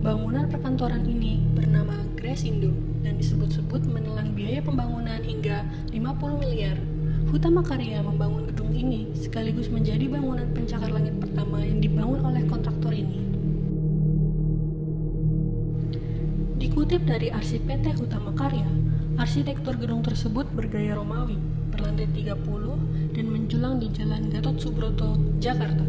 Bangunan perkantoran ini bernama Gresindo dan disebut-sebut menelan biaya pembangunan hingga 50 miliar. Hutama Karya membangun gedung ini sekaligus menjadi bangunan pencakar langit pertama yang dibangun oleh kontraktor ini. Dikutip dari arsip PT Hutama Karya, arsitektur gedung tersebut bergaya Romawi, berlantai 30 dan menjulang di Jalan Gatot Subroto, Jakarta.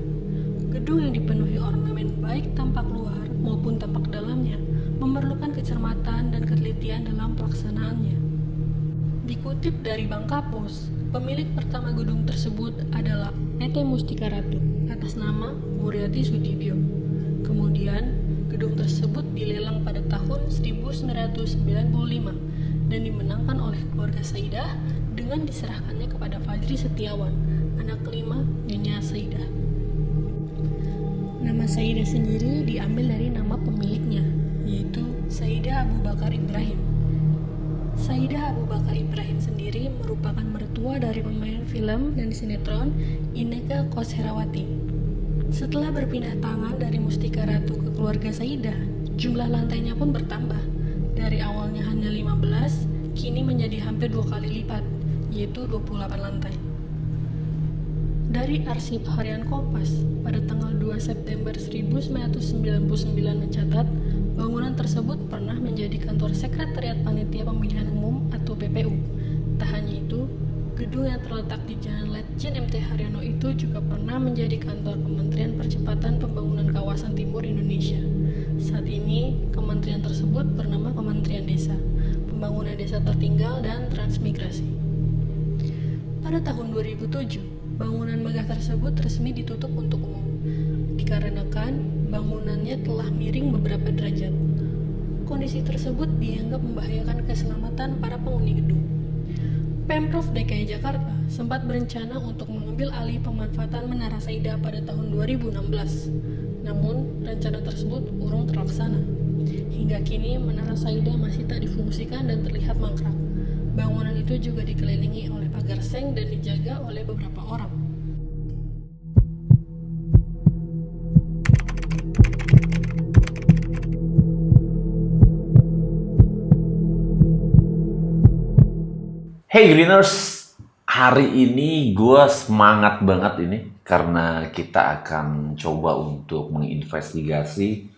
Gedung yang dipenuhi ornamen baik tampak luar maupun tampak dalamnya memerlukan kecermatan dan ketelitian dalam pelaksanaannya. Dikutip dari Bank Kapos, pemilik pertama gedung tersebut adalah PT Mustika Ratu atas nama Muriati Sudibyo. Kemudian, gedung tersebut dilelang pada tahun 1995 dan dimenangkan oleh keluarga Saidah dengan diserahkannya kepada Fajri Setiawan, anak kelima Nyonya Saidah. Nama Saidah sendiri diambil dari nama pemiliknya, yaitu Saidah Abu Bakar Ibrahim. Saidah Abu Bakar Ibrahim sendiri merupakan mertua dari pemain film dan sinetron Inneke Koesherawati. Setelah berpindah tangan dari Mustika Ratu ke keluarga Saidah, jumlah lantainya pun bertambah. Dari awalnya hanya 15, kini menjadi hampir 2 kali lipat, yaitu 28 lantai. Dari arsip harian Kompas, pada tanggal 2 September 1999 mencatat, bangunan tersebut pernah menjadi kantor Sekretariat Panitia Pemilihan Umum atau PPU. Tak hanya itu, gedung yang terletak di Jalan Letjen MT Haryono itu juga pernah menjadi kantor Kementerian Percepatan Pembangunan Kawasan Timur Indonesia. Saat ini, kementerian tersebut bernama Kementerian Desa, Pembangunan Desa Tertinggal dan Transmigrasi. Pada tahun 2007, bangunan megah tersebut resmi ditutup untuk umum, dikarenakan bangunannya telah miring beberapa derajat. Kondisi tersebut dianggap membahayakan keselamatan para penghuni gedung. Pemprov DKI Jakarta sempat berencana untuk mengambil alih pemanfaatan Menara Saidah pada tahun 2016. Namun, rencana tersebut urung terlaksana. Hingga kini, Menara Saidah masih tak difungsikan dan terlihat mangkrak. Bangunan itu juga dikelilingi oleh pagar seng dan dijaga oleh beberapa orang. Hey Greeners, hari ini gue semangat banget ini karena kita akan coba untuk menginvestigasi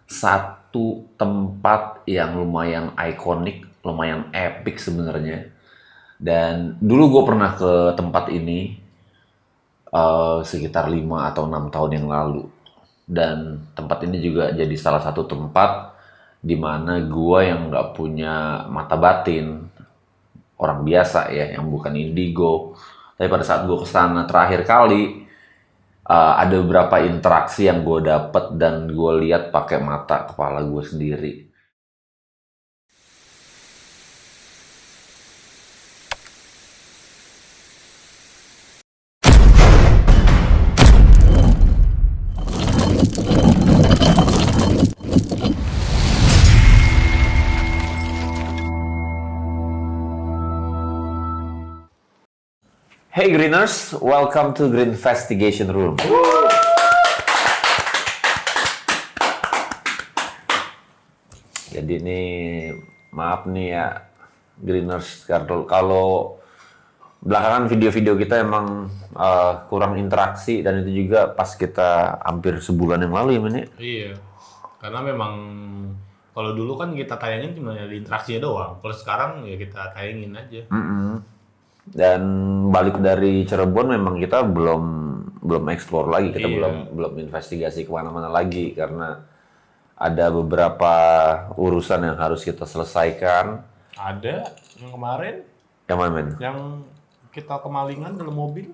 satu tempat yang lumayan ikonik, lumayan epic sebenarnya. Dan dulu gue pernah ke tempat ini sekitar 5 atau 6 tahun yang lalu. Dan tempat ini juga jadi salah satu tempat di mana gue yang nggak punya mata batin, orang biasa ya, yang bukan indigo. Tapi pada saat gue kesana terakhir kali, ada beberapa interaksi yang gue dapet dan gue lihat pakai mata kepala gue sendiri. Hey Greeners, welcome to Green Investigation Room. Jadi ini maaf nih ya Greeners, kalau belakangan video-video kita emang kurang interaksi, dan itu juga pas kita hampir sebulan yang lalu ya Men ya? Iya, karena memang kalau dulu kan kita tayangin cuma di interaksinya doang. Kalau sekarang ya kita tayangin aja. Dan balik dari Cirebon memang kita belum explore lagi, kita belum investigasi kemana-mana lagi karena ada beberapa urusan yang harus kita selesaikan. Ada yang kemarin, Yang mana Men? yang kita kemalingan dalam mobil.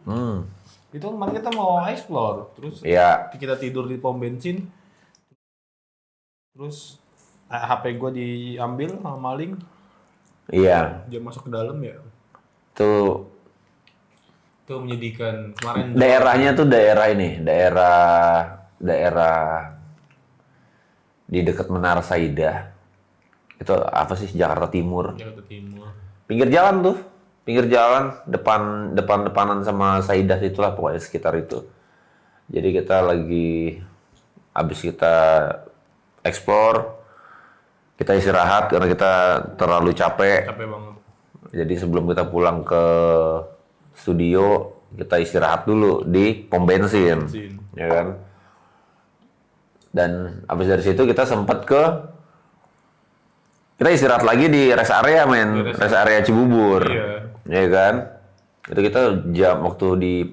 Itu kemarin kita mau explore, terus Iya. kita tidur di pom bensin. Terus HP gue diambil sama maling, Iya. dia masuk ke dalam ya. Tuh Itu menyedihkan. Kemarin daerahnya tuh daerah di dekat Menara Saidah. Itu apa sih, Jakarta Timur. Jakarta Timur. Pinggir jalan, depanan sama Saidah, itulah pokoknya sekitar itu. Jadi kita lagi habis kita explore, kita istirahat karena kita terlalu capek. Capek banget. Jadi sebelum kita pulang ke studio, kita istirahat dulu di pom bensin, ya kan? Dan habis dari situ kita sempat kita istirahat lagi di rest area, men. Rest area Cibubur. Iya. Ya kan? Itu kita waktu di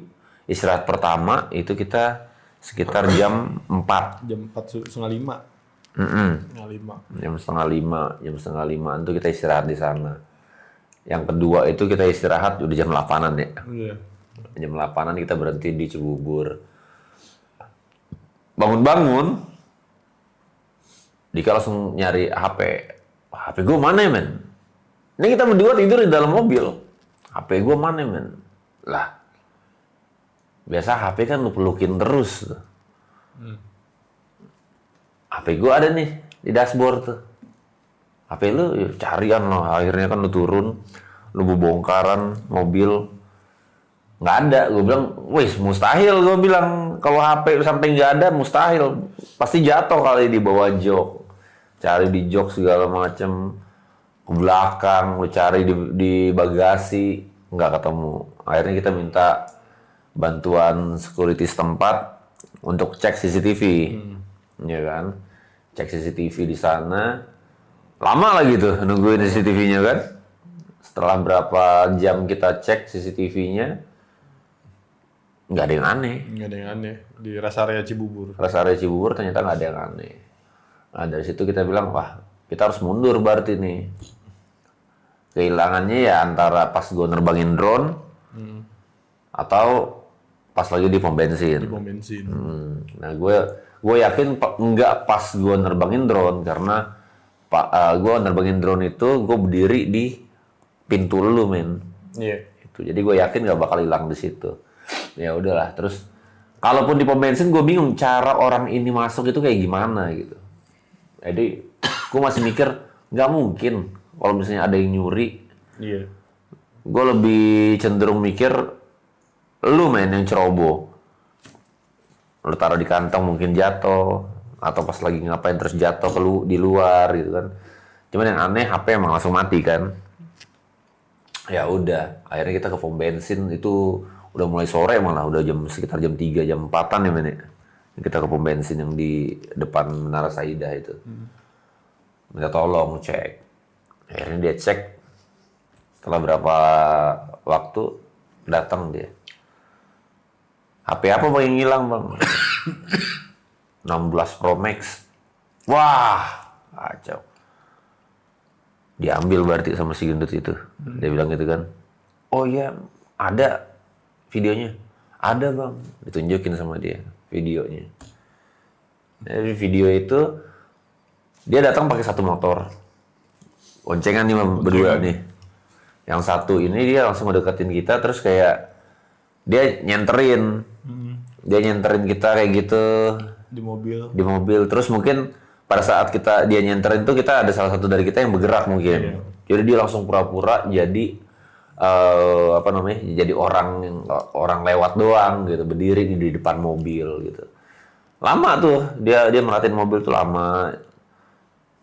istirahat pertama itu kita sekitar jam 4. Jam 4:30. Jam setengah lima itu kita istirahat di sana. Yang kedua itu kita istirahat udah jam 8-an ya. Iya. Jam 8-an kita berhenti di Cibubur. Bangun-bangun, Dika langsung nyari HP. HP gue mana ya, men? Ini kita berdua tidur di dalam mobil. HP gue mana ya, men? Lah, biasa HP kan lu pelukin terus. HP gue ada nih di dashboard tuh. HP lu ya carian loh. Akhirnya kan lu turun, lu bongkaran mobil. Nggak ada. Gue bilang, wis mustahil. Gue bilang, kalau HP sampai nggak ada, mustahil. Pasti jatuh kali di bawah jok. Cari di jok segala macem. Ke belakang, lu cari di bagasi. Nggak ketemu. Akhirnya kita minta bantuan security setempat untuk cek CCTV. Ya kan? Cek CCTV di sana. Lama lagi tuh nungguin CCTV-nya kan. Setelah berapa jam kita cek CCTV-nya, nggak ada yang aneh. Nggak ada yang aneh di rest area Cibubur. Rest area Cibubur ternyata nggak ada yang aneh. Nah dari situ kita bilang, wah kita harus mundur berarti nih. Kehilangannya ya antara pas gue nerbangin drone atau pas lagi di pom bensin. Di pom bensin. Nah gue yakin nggak pas gue nerbangin drone karena gue nerbangin drone itu gue berdiri di pintu lu, men. Iya. Itu jadi gue yakin nggak bakal hilang di situ. Ya udahlah, terus kalaupun di pom bensin gue bingung cara orang ini masuk itu kayak gimana gitu. Jadi gue masih mikir nggak mungkin kalau misalnya ada yang nyuri. Iya. Gue lebih cenderung mikir lu, men, yang ceroboh. Lu taruh di kantong mungkin jatuh atau pas lagi ngapain terus jatuh di luar gitu kan. Cuman yang aneh HP emang langsung mati kan. Ya udah, akhirnya kita ke pom bensin itu udah mulai sore, malah udah sekitar jam 3, jam 4-an ya, men. Kita ke pom bensin yang di depan Menara Saidah itu. Minta tolong cek. Akhirnya dia cek. Setelah berapa waktu datang dia. HP apa bang yang hilang, bang? 16 Pro Max. Wah, kacau. Diambil berarti sama si gendut itu. Dia bilang gitu kan. Oh iya, ada videonya. Ada, bang. Ditunjukin sama dia videonya. Dari video itu dia datang pakai satu motor. Boncengan nih berdua nih. Yang satu ini dia langsung ngedeketin kita terus kayak dia nyenterin. Dia nyenterin kita kayak gitu Di mobil. di mobil. Terus mungkin pada saat dia nyenterin itu kita ada salah satu dari kita yang bergerak mungkin. Jadi dia langsung pura-pura jadi jadi orang lewat doang gitu, berdiri di depan mobil gitu. Lama tuh dia merhatiin mobil tuh lama.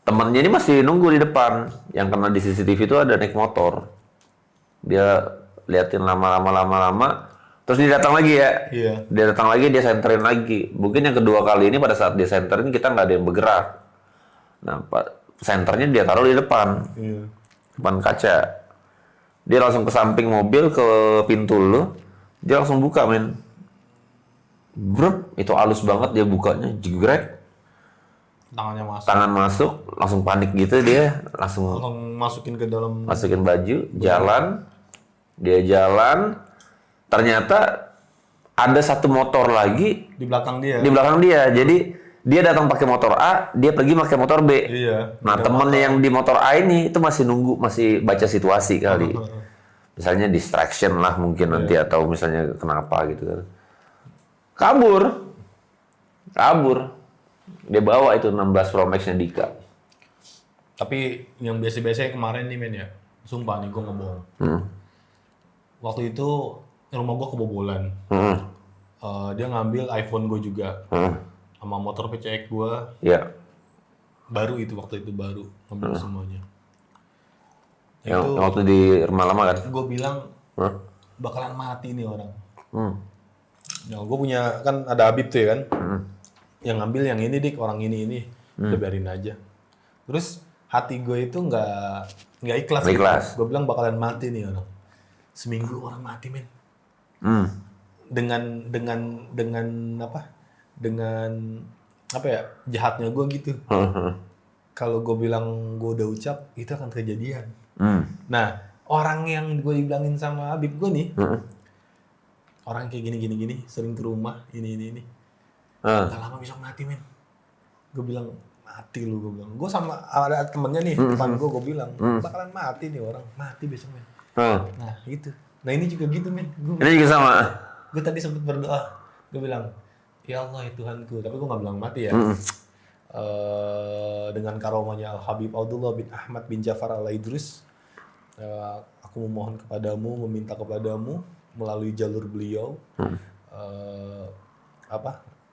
Temennya ini masih nunggu di depan. Yang kena di CCTV itu ada naik motor. Dia liatin lama. Terus dia datang lagi ya. Iya. Dia datang lagi, dia senterin lagi. Mungkin yang kedua kali ini pada saat dia senterin kita nggak ada yang bergerak. Nah, senternya dia taruh di depan. Iya. Depan kaca. Dia langsung ke samping mobil, ke pintu lu. Dia langsung buka, men. Brup, itu halus banget dia bukanya, jegrek. Tangannya masuk. Tangan masuk, langsung panik gitu dia. Langsung Masukin ke dalam. masukin baju, jalan. Dia jalan. Ternyata ada satu motor lagi Di belakang dia. di belakang dia. Jadi dia datang pakai motor A, dia pergi pakai motor B. Iya. Nah, temennya yang di motor A ini itu masih nunggu, masih baca situasi kali. Misalnya distraction lah mungkin nanti atau misalnya kenapa gitu kan. Kabur. Dia bawa itu 16 Pro Max-nya Dika. Tapi yang biasa-biasanya kemarin nih, men ya. Sumpah nih, gue ngebohong. Waktu itu rumah gue kebobolan. Dia ngambil iPhone gue juga. Sama motor PCX gue. Iya. baru itu waktu itu baru ngambil semuanya. Yang Itu waktu di rumah lama kan? gue bilang Hah? bakalan mati nih orang. Hmm. Ya, gue punya kan ada Habib tuh ya kan, yang ngambil yang ini dik orang ini, udah biarin aja. Terus hati gue itu nggak ikhlas. Nggak ikhlas. Gue bilang bakalan mati nih orang. Seminggu orang mati men. Hmm. Dengan apa? Dengan apa ya jahatnya gue gitu. Kalau gue bilang gue udah ucap itu akan kejadian. Nah orang yang gue dibilangin sama Habib gue nih. Orang kayak gini, sering ke rumah, ini. Gak lama bisa mati, men. Gue bilang, mati lu, gue bilang. Gue sama ada temennya nih, depan gue bilang, bakalan mati nih orang, mati besok, men. Nah, gitu. Nah, ini juga gitu, men. Ini juga sama. Gue tadi sempet berdoa, gue bilang, ya Allah ya Tuhanku. Tapi gue gak bilang mati ya. Dengan karomanya Al-Habib Abdullah bin Ahmad bin Ja'far Al-Idris, aku memohon kepadamu, meminta kepadamu, melalui jalur beliau,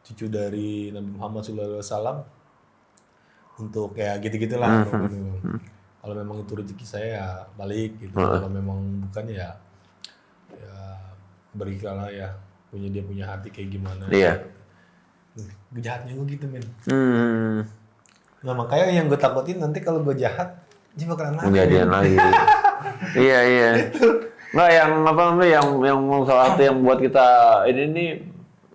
cucu dari Nabi Muhammad SAW, untuk ya gitu-gitulah. Kalau memang itu rezeki saya ya balik gitu. Kalau memang bukan ya berikanlah ya dia punya hati kayak gimana. Iya. Jahatnya gue gitu men. Nah makanya yang gue takutin nanti kalau gue jahat dia bakalan mati. Kejadian lagi. Iya. Nggak, yang salah satu yang buat kita ini nih,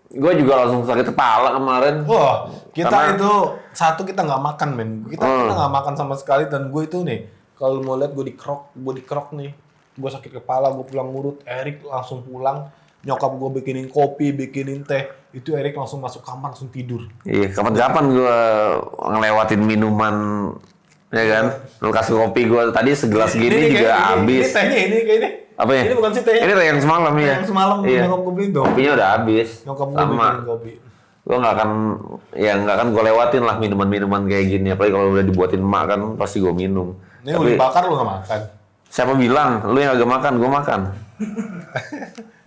gue juga langsung sakit kepala kemarin. Wah, kita Karena, itu satu kita nggak makan men, kita nggak makan sama sekali dan gue itu nih, kalau mau lihat gue di krok nih, gue sakit kepala, gue pulang ngurut, Erik langsung pulang, nyokap gue bikinin kopi, bikinin teh, itu Erik langsung masuk kamar langsung tidur. iya, kapan-kapan gue ngelewatin minuman, ya kan? Lu kasih kopi gue tadi segelas gini juga habis. Ini tehnya ini kayak ini. Apa ya? Ini bukan sih tehnya. Ini yang semalam ya. Yang semalam nyokap gue beli dong. Kopinya udah habis. Nyokap gue Sama. bikinin kopi. Gue nggak akan gue lewatin lah minuman-minuman kayak gini. Apalagi kalau udah dibuatin emak kan pasti gue minum. Ini udah bakar lu nggak makan. Siapa bilang? Lu yang agak makan, gue makan.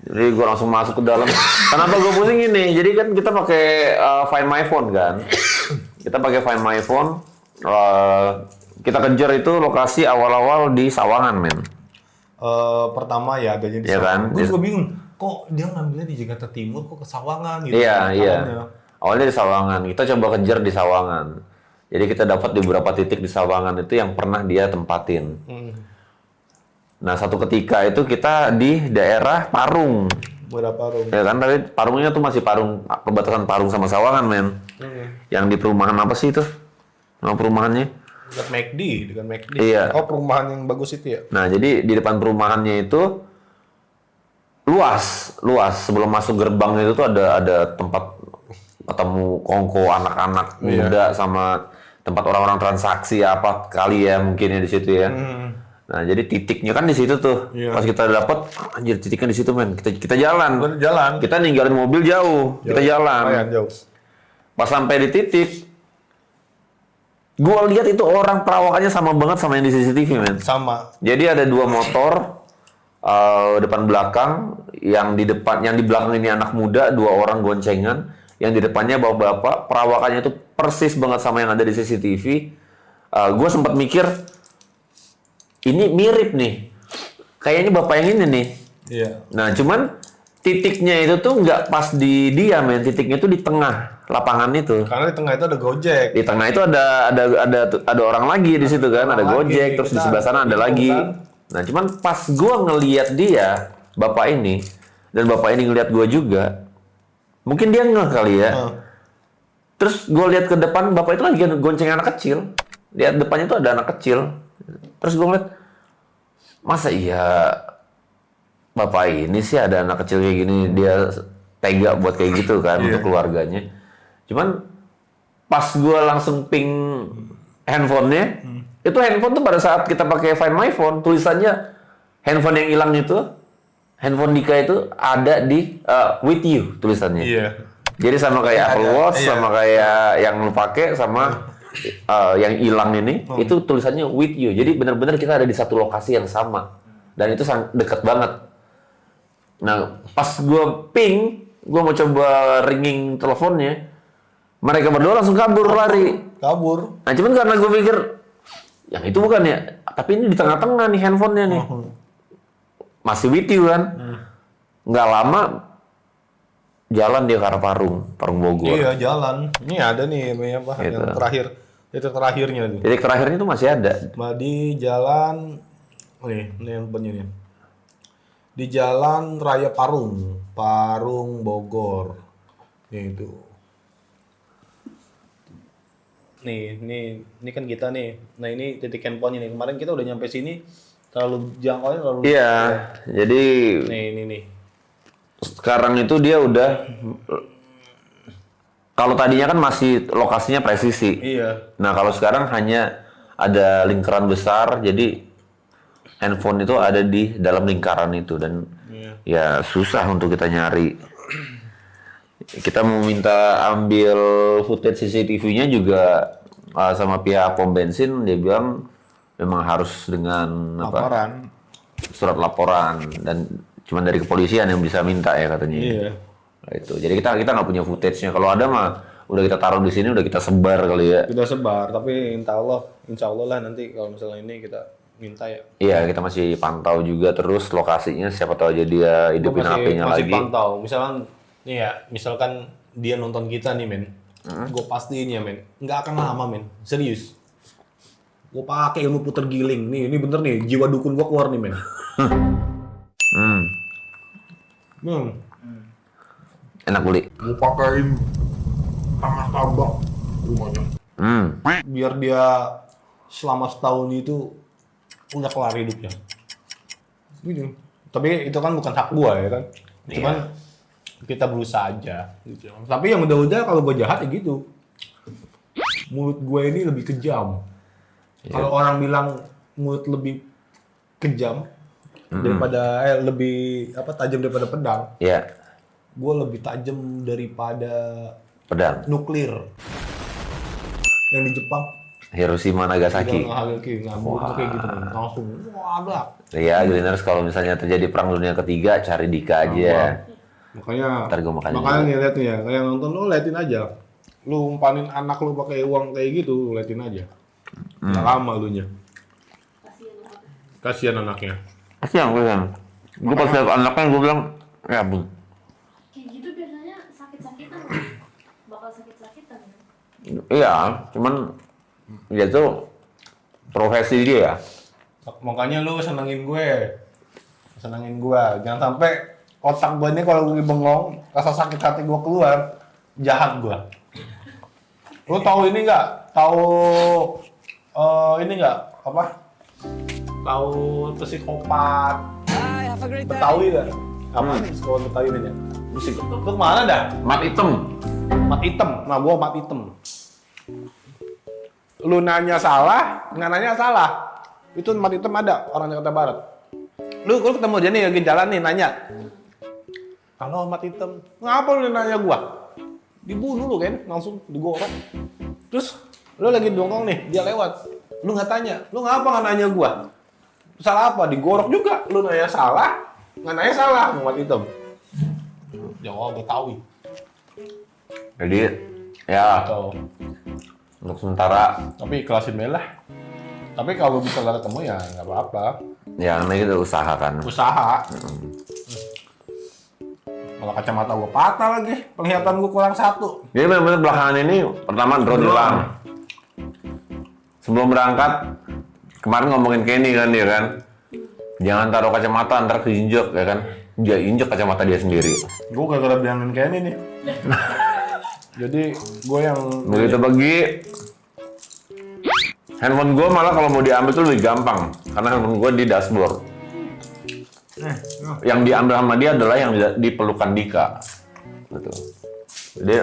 Jadi gue langsung masuk ke dalam. Kenapa gue pusing ini? Jadi kan kita pakai Find My Phone kan. Kita pakai Find My Phone. Kita kejar itu lokasi awal-awal di Sawangan, men. Pertama ya adanya di Iya Sawangan. kan? Gue juga bingung. Kok dia ngambilnya di Jakarta Timur, kok ke Sawangan gitu? Iya. Makanya. Awalnya di Sawangan. Kita coba kejar di Sawangan. Jadi kita dapat di beberapa titik di Sawangan itu yang pernah dia tempatin. Nah, satu ketika itu kita di daerah Parung. Berapa Parung? Ya kan, tapi Parungnya tuh masih Parung, perbatasan Parung sama Sawangan, men. Yang di perumahan apa sih itu? Nama perumahannya? Dekat McD. Iya. Oh, perumahan yang bagus itu ya? Nah, jadi di depan perumahannya itu luas. Sebelum masuk gerbang itu tuh ada tempat ketemu kongko anak-anak muda sama tempat orang-orang transaksi apa kali ya mungkin ya di situ ya. Nah, jadi titiknya kan di situ tuh. Iya. Pas kita dapat, anjir titiknya di situ, men. Kita jalan. Jalan. Kita ninggalin mobil jauh. Kita jalan. Lumayan jauh. Pas sampai di titik, gua lihat itu orang perawakannya sama banget sama yang di CCTV, men. Sama. Jadi ada dua motor depan belakang, yang di belakang ini anak muda, dua orang goncengan, yang di depannya bapak-bapak, perawakannya itu persis banget sama yang ada di CCTV. Gue sempat mikir, ini mirip nih, kayaknya bapak yang ini nih. Iya. Nah, cuman titiknya itu tuh nggak pas di dia, men. Titiknya tuh di tengah lapangan itu. Karena di tengah itu ada Gojek. Di tengah itu ada orang lagi di situ kan, ada Gojek, terus di sebelah sana ada lagi. Nah, cuman pas gua ngelihat dia, bapak ini, dan bapak ini ngelihat gua juga, mungkin dia ngeh kali ya. Terus gua lihat ke depan, bapak itu lagi gonceng anak kecil. Lihat depannya tuh ada anak kecil. Terus gua ngeliat, masa iya bapak ini sih ada anak kecil kayak gini, dia tega buat kayak gitu kan untuk keluarganya. Cuman pas gue langsung ping handphonenya, itu handphone tuh pada saat kita pakai Find My Phone, tulisannya handphone yang hilang itu, handphone Dika itu ada di with you tulisannya. Iya. Jadi sama kayak Apple Watch, sama kayak yang lu pakai, sama yang hilang ini, itu tulisannya with you. Jadi benar-benar kita ada di satu lokasi yang sama, dan itu sangat dekat banget. Nah, pas gue ping, gue mau coba ringing teleponnya, Mereka berdua langsung kabur lari. Kabur. Nah cuman karena gue pikir yang itu bukan ya, tapi ini di tengah-tengah nih handphonenya nih. Masih with you kan. Nggak lama jalan dia ke arah Parung Bogor. Iya jalan. Ini ada nih apa Gitu. yang terakhir. Itu terakhirnya tuh. Titik terakhirnya itu masih ada. Di jalan ini handphonenya nih. Di Jalan Raya Parung Bogor. Nih itu. Ini kan kita nih. Nah ini titik handphonenya nih. Kemarin kita udah nyampe sini terlalu jangkauannya terlalu. Iya, jadi Nih. sekarang itu dia udah, kalau tadinya kan masih lokasinya presisi. Iya. Nah kalau sekarang hanya ada lingkaran besar, jadi handphone itu ada di dalam lingkaran itu dan ya susah untuk kita nyari. Kita mau minta ambil footage CCTV-nya juga sama pihak pom bensin, dia bilang memang harus dengan Laporan. surat laporan dan cuma dari kepolisian yang bisa minta ya katanya. Iya. Nah, itu. Jadi kita nggak punya footage-nya. Kalau ada mah udah kita taruh di sini, udah kita sebar kali ya. Kita sebar, tapi insya Allah lah nanti kalau misalnya ini kita minta ya. Iya, kita masih pantau juga terus lokasinya. Siapa tahu aja dia hidupin HP-nya masih lagi. pantau. Misalkan dia nonton kita nih men, gue pastiin ya men, nggak akan lama men, serius. Gue pakai ilmu puter giling nih, ini bener nih, jiwa dukun gue keluar nih men. Enak beli. Gue pakain tanah tambak rumahnya. Biar dia selama setahun itu udah kelar hidupnya. Gitu. Tapi itu kan bukan hak gue ya kan. Cuman kita berusaha aja. Gitu. Tapi yang udah-udah kalau gue jahat ya gitu. Mulut gue ini lebih kejam. Kalau orang bilang mulut lebih kejam daripada lebih tajam daripada pedang. Iya. Gue lebih tajam daripada Pedang. nuklir. Yang di Jepang. Hiroshima Nagasaki. Ngamuk kayak gitu langsung. Wah, ada. Iya, Greeners kalau misalnya terjadi perang dunia ketiga, cari Dika aja. Makanya Ntar gua makan makanya juga. nih liatin ya, kayak nonton lu liatin aja. Lu umpanin anak lu pakai uang kayak gitu, lu liatin aja. Nggak lama lu nya. Kasihan anaknya. Kasihan gue kan. Gue pas lihat anaknya gue bilang, ya bun. Kayak gitu biasanya sakit-sakitan, bakal sakit-sakitan. Iya, cuman ya itu profesi dia. Makanya lu senengin gue. Jangan sampai otak gue ini kalau gue bengong, rasa sakit hati gue keluar, jahat gue. Lu tahu ini nggak? Tahu ini nggak? Apa? Tahu psikopat Betawi nggak? Apa? Psikopat Betawi ini? Lu kemana dah? Mat hitam. Mat hitam. Nah, gua mat hitam. Lu nanya salah, nggak nanya salah. Itu mat hitam ada orang Jakarta Barat. Lu ketemu dia nih lagi jalan nih nanya. Halo mat hitam, ngapa lu nanya gua? Dibunuh lu kan, langsung digorok. Terus lu lagi dongkong nih, dia lewat. Lu nggak tanya, lu ngapa nggak nanya gua? Salah apa? Digorok juga. Lu nanya salah, nggak nanya salah, mat hitam. Jawab Betawi. Jadi ya Tuh. untuk sementara Tapi ikhlasin Mela. Tapi kalau bisa nggak ketemu ya nggak apa-apa. ya namanya kita usaha kan. Usaha. Malah kacamata gua patah lagi. Penglihatan gua kurang satu. Jadi benar-benar belakangan ini pertama drone hilang. Sebelum berangkat kemarin ngomongin Kenny kan dia kan. Jangan taruh kacamata ntar keinjek ya kan. Dia injek kacamata dia sendiri. Gua gara-gara bilangin kayak ini nih. Jadi gua yang Begitu bagi handphone gue malah kalau mau diambil tuh lebih gampang karena handphone gue di dashboard. Yang diambil sama dia adalah yang di pelukan Dika. Gitu. Jadi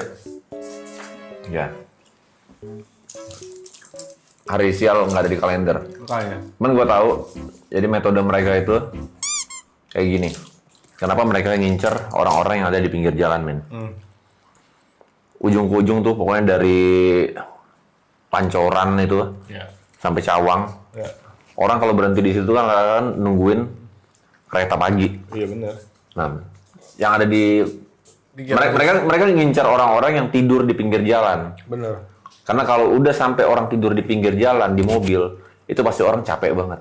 ya hari sial nggak ada di kalender. makanya. Cuman gue tahu jadi metode mereka itu kayak gini. Kenapa mereka ngincer orang-orang yang ada di pinggir jalan, men? Ujung ke ujung tuh pokoknya dari Pancoran itu Ya. sampai Cawang. Ya. Orang kalau berhenti di situ kan nungguin kereta pagi. Iya benar. Nah, yang ada di Mereka ngincar orang-orang yang tidur di pinggir jalan. Bener. Karena kalau udah sampai orang tidur di pinggir jalan di mobil, itu pasti orang capek banget.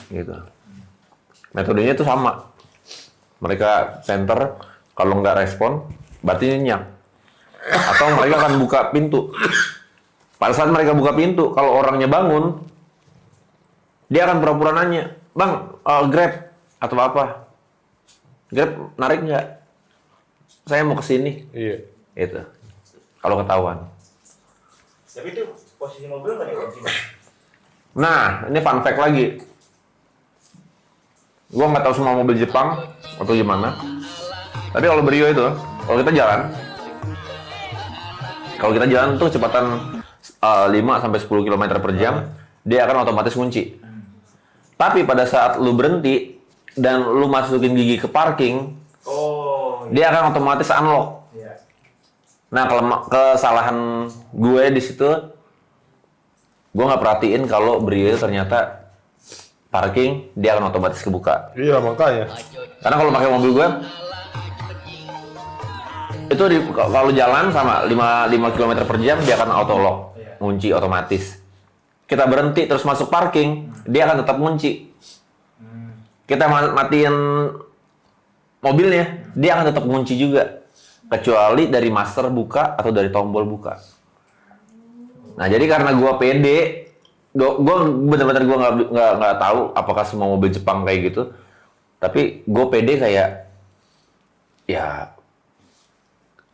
Gitu. Metodenya itu sama. Mereka center, kalau nggak respon, berarti nyenyak. Atau mereka akan buka pintu. Pada saat mereka buka pintu, kalau orangnya bangun, dia akan pura-pura nanya, "Bang, Grab atau apa? Grab narik nggak? Saya mau kesini." Iya. Itu. Kalau ketahuan. Tapi itu posisi mobil nggak dikunci, Bang? Nah, ini fun fact lagi. Gua nggak tahu semua mobil Jepang atau gimana. Tapi kalau Brio itu, kalau kita jalan tuh kecepatan 5 sampai 10 km per jam, dia akan otomatis kunci. Tapi pada saat lu berhenti dan lu masukin gigi ke parking, dia akan otomatis unlock. Iya. Nah, kesalahan gue di situ, gue nggak perhatiin kalau Brio itu ternyata parking, dia akan otomatis kebuka. Iya, makanya. Karena kalau pakai mobil gue, itu kalau jalan sama 5 km per jam, dia akan auto lock, ngunci otomatis. Kita berhenti terus masuk parking, dia akan tetap ngunci. Kita matiin mobilnya, dia akan tetap ngunci juga. Kecuali dari master buka atau dari tombol buka. Nah, jadi karena gue pede, gue bener-bener gue nggak tahu apakah semua mobil Jepang kayak gitu. Tapi gue pede kayak, ya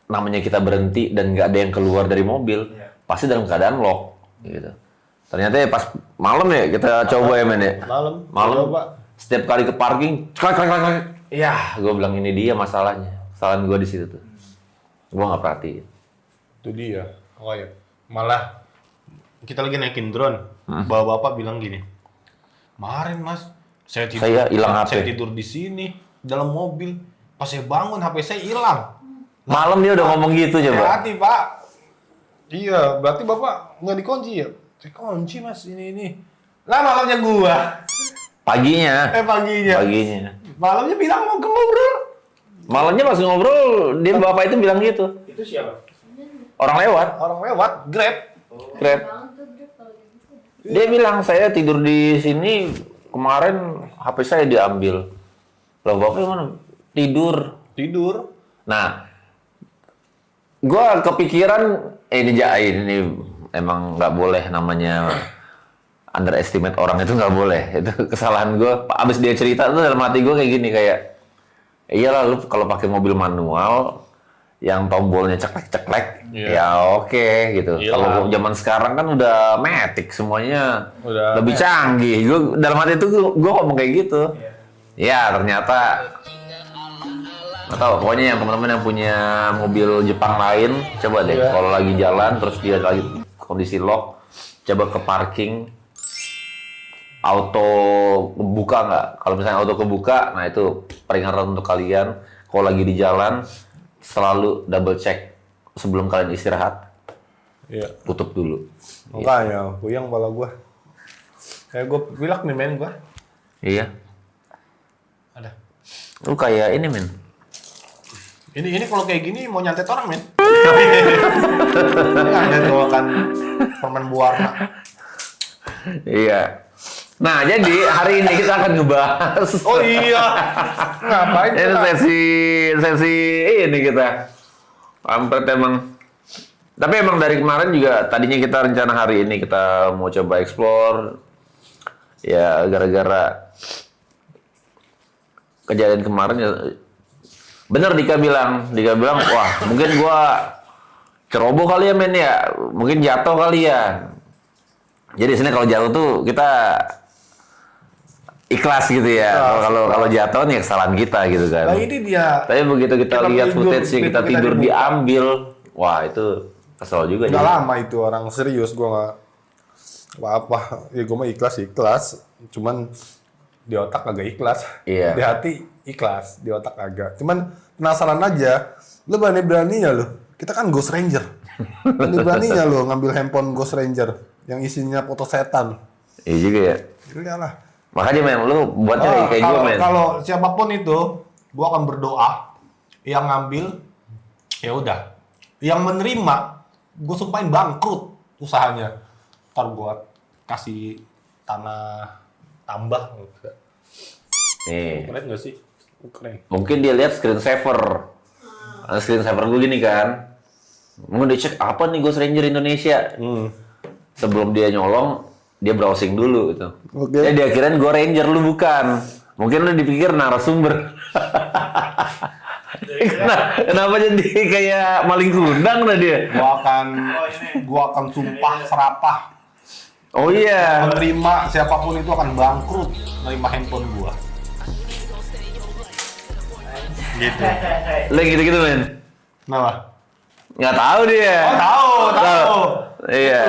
namanya kita berhenti dan nggak ada yang keluar dari mobil, pasti dalam keadaan lock, gitu. Ternyata ya pas malam ya kita coba ya men ya. Malam. Setiap kali ke parking, ya gue bilang ini dia masalahnya. Kesalahan gue di situ tuh. Gue nggak perhatiin. Itu dia. Oh ya. Malah kita lagi naikin drone. Bapak bilang gini. Kemarin Mas, saya hilang HP. Saya tidur di sini dalam mobil. Pas saya bangun HP saya hilang. Malam dia udah ngomong gitu coba. Hati Pak. Iya, berarti Bapak nggak dikunci ya? Saya kunci Mas ini. Lah malamnya gua. Paginya. Paginya. Malamnya bilang mau ke ngobrol. Malamnya pas ngobrol, dia bapak itu bilang gitu. Itu siapa? Orang lewat, Grab. Grab. Dia bilang saya tidur di sini kemarin HP saya diambil. Loh bapak gimana? Tidur. Nah, gua kepikiran ini emang nggak boleh namanya underestimate orang itu nggak boleh. Itu kesalahan gue. Abis dia cerita tuh dalam hati gue kayak gini kayak, iyalah lu kalau pakai mobil manual yang tombolnya ceklek-ceklek, ya oke gitu. Kalau zaman sekarang kan udah matic semuanya, udah lebih canggih. Gue dalam hati itu gue ngomong kayak gitu. Ya ternyata nggak tahu. Pokoknya yang teman-teman yang punya mobil Jepang lain, coba deh kalau lagi jalan terus dia lagi kondisi lock, coba ke parking. Auto kebuka nggak? Kalau misalnya auto kebuka, nah itu peringatan untuk kalian. Kalau lagi di jalan, selalu double check sebelum kalian istirahat. Iya. Tutup dulu. Makanya, puyeng kepala gua. Kayak gua pilek nih men gua. Iya. Ada. Lu kayak ini men. Ini kalau kayak gini mau nyantet orang men. Ini ada doakan permen berwarna. Iya. Nah, jadi hari ini kita akan ngebahas. Oh iya. Ngapain? Ini sesi ini kita. Kampret emang. Tapi emang dari kemarin juga tadinya kita rencana hari ini kita mau coba explore. Ya gara-gara kejadian kemarin ya. Bener Dika bilang, wah mungkin gua ceroboh kali ya men ya. Mungkin jatuh kali ya. Jadi sini kalau jatuh tuh kita ikhlas gitu ya. Kalau jatuh nih kesalahan kita gitu kan. Nah ini dia. Tapi begitu kita lihat footage-nya kita tidur diambil, wah itu kesel juga. Udah lama itu orang serius, gua nggak apa-apa. Ya gua mah ikhlas. Cuman di otak agak ikhlas. Iya. Di hati ikhlas, di otak agak. Cuman penasaran aja. Lu berani-beraninya lu. Kita kan Ghost Ranger. Berani-beraninya lu ngambil handphone Ghost Ranger yang isinya foto setan. Iya juga ya. Iyalah. Makanya men, lu buatnya kayak gue men. Kalau siapapun itu, gua akan berdoa Yang ngambil, ya udah. Yang menerima, gue sumpahin bangkrut usahanya. Ntar gue kasih tanah tambah. Nih, Keren nggak sih? Keren. mungkin dia lihat screensaver. Screensaver gue gini kan. Mungkin dia cek apa nih Ghost Ranger Indonesia. Sebelum dia nyolong, dia browsing dulu gitu. Oke. Ya dia kirain gue Ranger, lu bukan. Mungkin lu dipikir narasumber. Kenapa jadi kayak maling kundang lah dia? Gua akan sumpah serapah. Oh iya. Menerima siapapun itu akan bangkrut menerima handphone gua. Gitu. Lu yang gitu-gitu men? Kenapa? Nggak tahu dia. Oh, tahu. Iya.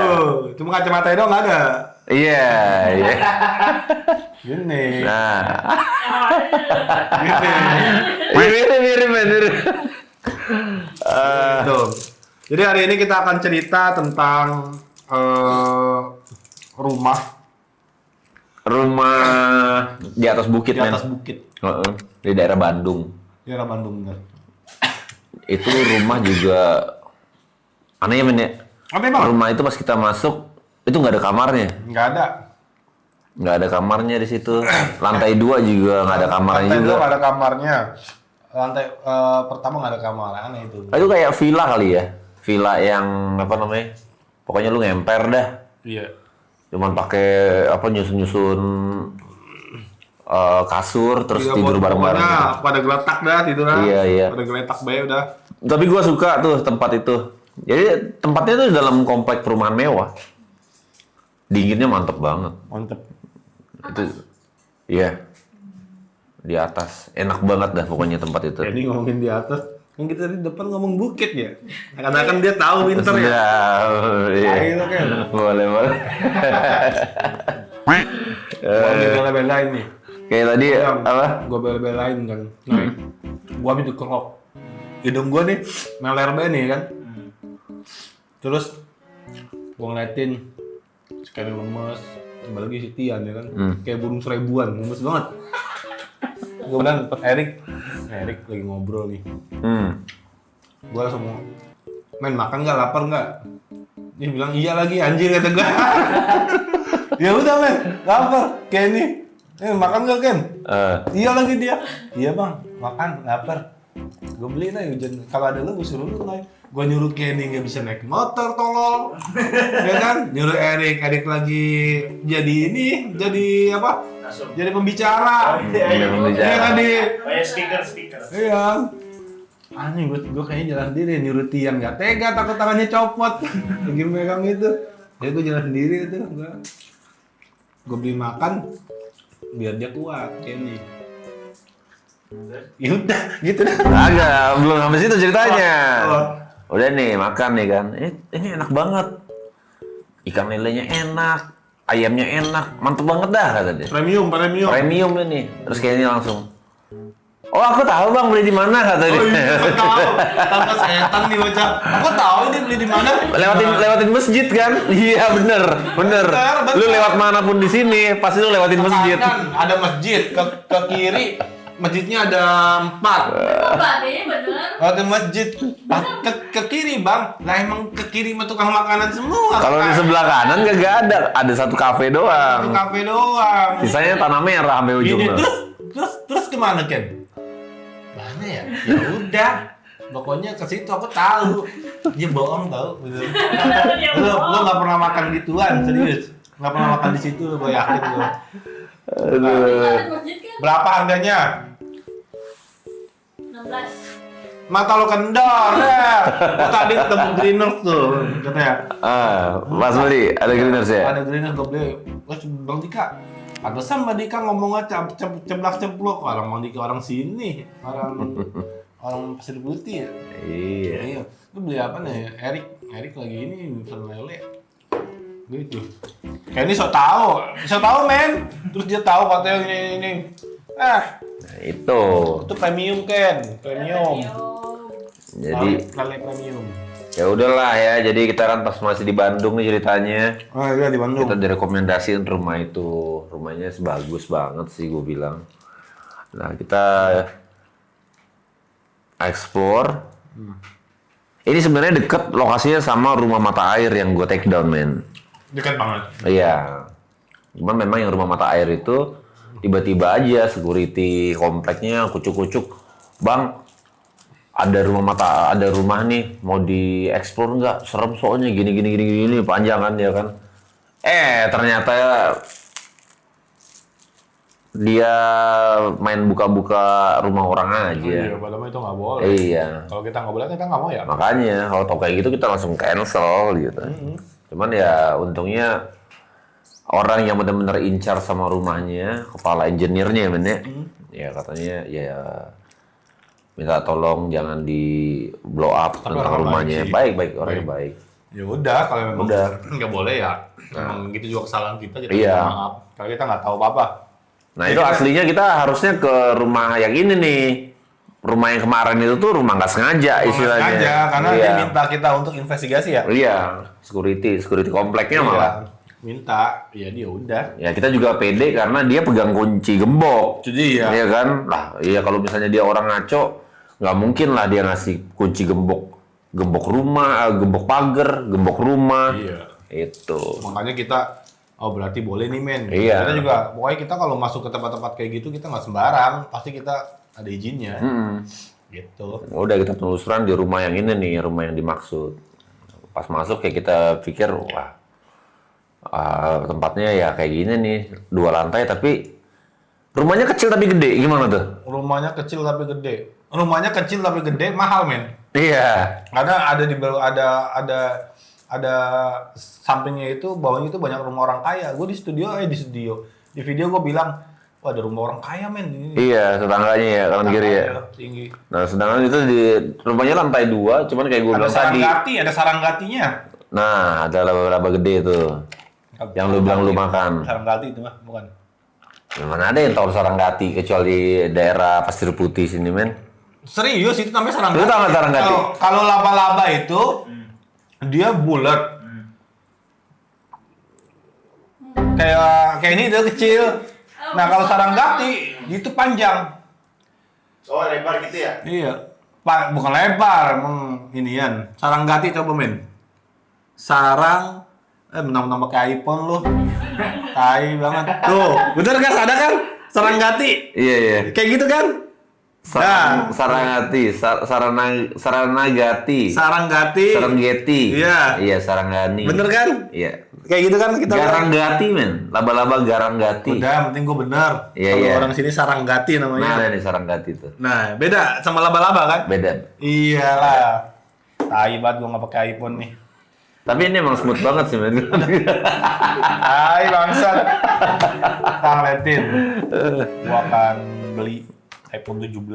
Cuma kacamata doang nggak ada. Iya. Gini. Nah. Gini. Mirip. Tuh. Jadi hari ini kita akan cerita tentang rumah di atas bukit, di atas bukit Heeh, di daerah Bandung. di daerah Bandung, bener. Itu rumah juga aneh ya men ya. Apa emang? Rumah itu pas kita masuk itu nggak ada kamarnya. Nggak ada Kamarnya di situ. Lantai 2 juga nggak ada kamarnya lantai juga. dua nggak ada kamarnya. Lantai pertama nggak ada kamar, aneh itu. Itu kayak villa kali ya. Villa yang apa namanya? Pokoknya lu ngemper dah. Iya. Cuman pakai apa nyusun kasur terus Iya, tidur bareng-bareng. pokoknya pada geletak dah tidur dah. Iya. Pada geletak bae udah. Tapi gua suka tuh tempat itu. Jadi tempatnya tuh dalam komplek perumahan mewah. Dinginnya mantep banget. Mantep. Itu iya. Di atas. Enak banget dah pokoknya tempat itu. Jadi ngomongin di atas, kan kita di depan ngomong bukit ya. Kadang-kadang dia tahu pinter ya. Iya. Ayo kan. Boleh. Gua bela-belain nih. Kayak tadi apa? Gua bela-belain kan. Nah, gua habis dikerok. Hidung gua nih meler banget nih kan. Terus gua ngeliatin sekali lemes, apalagi si Tian ya kan. Kayak burung seribuan, lemes banget. Gua bilang, Erik lagi ngobrol nih. Gua langsung mau, men makan nggak, lapar nggak? Dia bilang iya lagi anjir kata gua. Ya udah men, lapar kayak ini. Makan nggak Ken? Iya lagi dia. Iya bang, makan lapar. Gue beli lah hujan. Kalau ada lu gue suruh lu naik. Gue nyuruh Kenny nggak bisa naik motor tolol. Ya kan? Nyuruh Erik lagi jadi ini, jadi apa? Jadi pembicara. Iya, pembicara. Iya kan di. Kayak speaker. Iya. Aneh gue kayaknya jalan sendiri nyuruh Tian nggak tega takut tangannya copot. Lagi megang itu. Jadi gue jalan sendiri itu. Gue beli makan biar dia kuat Kenny. Ya udah gitu dah. Agak, belum sampai situ ceritanya. Oh. Udah nih, makan nih kan. Ini enak banget. Ikan lelenya enak, ayamnya enak, mantep banget dah kata dia. Premium. Premium ini. Terus kayaknya langsung. Oh aku tahu bang beli di mana kata dia. Oh iya, aku tahu. Tanpa setan nih bocah. Aku tahu ini beli di mana. Lewatin masjid kan? Iya bener. Bener. Lu lewat manapun di sini pasti lu lewatin masjid. Kanan ada masjid, ke kiri masjidnya ada 4. Berarti bener. Ada masjid ke kiri bang. Lah emang ke kiri mah tukang makanan semua. Kalau di sebelah kanan gak ada satu kafe Itu doang. kafe doang. Sisanya tanah merah sampai ujung. Gini terus kemana Ken? Mana ya? Ya udah. Pokoknya ke situ aku tahu. Dia bohong tahu. Betul. Lo nggak pernah makan gituan serius. Nggak pernah makan di situ, gue yakin gue. Berapa harganya? 16. Mata lo kendor ya. Gue tadi ketemu Greeners tuh, katanya. Mas beli, ada Greeners ya? Ada Greeners gue beli. Wah, Bang Dika. Pantesan Bang Dika ngomongnya ceblak-ceblok. Orang Bang Dika orang sini, orang Pasir Putih ya. Iya. Lu beli apa nih? Erik lagi ini pesan lele. Gitu. Kayak ini so tau men. Terus dia tahu katanya ini. Nah, itu. Itu premium Ken, premium. Jadi lele premium. ya udahlah ya. Jadi kita kan pas masih di Bandung nih ceritanya. Oh iya di Bandung. Kita direkomendasiin rumah itu. Rumahnya bagus banget sih gue bilang. Nah kita explore. Ini sebenarnya deket lokasinya sama rumah mata air yang gue take down, men. Dekat banget. Iya. Cuman memang yang rumah mata air itu tiba-tiba aja security kompleknya kucuk-kucuk, Bang, ada rumah nih mau dieksplor nggak? Serem soalnya gini panjang kan ya kan. Ternyata dia main buka-buka rumah orang aja. Iya, padahal itu nggak boleh. Iya. Kalau kita nggak boleh, kita nggak mau ya. Makanya kalau tau kayak gitu kita langsung cancel gitu. Cuman ya untungnya orang yang benar-benar incar sama rumahnya, kepala engineer-nya men ya. Ya katanya ya minta tolong jangan di blow up Tapi tentang orang rumahnya. Baik orangnya baik. Ya udah, kalau memang Udah. nggak boleh ya. Memang gitu juga kesalahan kita Iya. minta maaf. Kalau kita nggak tahu apa-apa. Nah Ya, itu kita- aslinya kita harusnya ke rumah yang ini nih. Rumah yang kemarin itu tuh rumah nggak sengaja istilahnya. Sengaja, karena Iya. dia minta kita untuk investigasi ya. Iya, security kompleknya malah. Minta, ya dia udah. Ya kita juga pede karena dia pegang kunci gembok. Jadi ya. Iya kan? Lah, iya kalau misalnya dia orang ngaco, nggak mungkin lah dia ngasih kunci gembok rumah, gembok pagar, gembok rumah. Iya. Itu. Makanya kita, oh berarti boleh nih men. Iya. Kita juga, pokoknya kita kalau masuk ke tempat-tempat kayak gitu, kita nggak sembarang. Pasti kita ada izinnya. Gitu. Udah kita penelusuran di rumah yang ini nih, rumah yang dimaksud. Pas masuk kayak kita pikir, wah tempatnya ya kayak gini nih, 2 lantai tapi rumahnya kecil tapi gede, gimana tuh? Rumahnya kecil tapi gede. Rumahnya kecil tapi gede, mahal men. Iya. Karena ada di ada sampingnya itu, bawahnya itu banyak rumah orang kaya. Gue di video gue bilang, wah ada rumah orang kaya men ini. Iya, tetangganya ya, kanan kiri ya. Tinggi. Nah, sedangkan itu di rumahnya lantai 2, cuman kayak gue bilang tadi. Ada saranggatinya. Nah, ada laba-laba gede tuh. Yang lu bilang lu makan. Saranggati itu mah, bukan. Mana ada yang tahu Saranggati kecuali daerah Pasir Putih sini, men. Serius itu namanya saranggati. Lu tahu nggak saranggati? Kalau laba-laba itu dia bulat. Kayak ini dia kecil. Nah, kalau saranggati itu panjang. Oh, lebar gitu ya? Iya. Bukan lebar, emang inian. Saranggati coba men. Menang-menang pakai iPhone lu. Tai banget. Tuh, bener kan? Ada kan? Saranggati. Iya. Kayak gitu kan? Saranggati, Saranagati. Saranggeti. Iya. Iya, Saranggani. Bener kan? Iya. Kayak gitu kan kita. Garanggati, men. Laba-laba Garanggati. Udah, yang penting gue bener. Iya, Kalau iya. orang sini Saranggati Nah, namanya. ada nih Saranggati tuh. Nah, beda sama laba-laba kan? Beda. Iyalah. Tai banget gue nggak pakai iPhone nih. Tapi ini emang smooth banget sih, men. Tai bangsat. Kang Letin. Gua akan beli iPhone 17.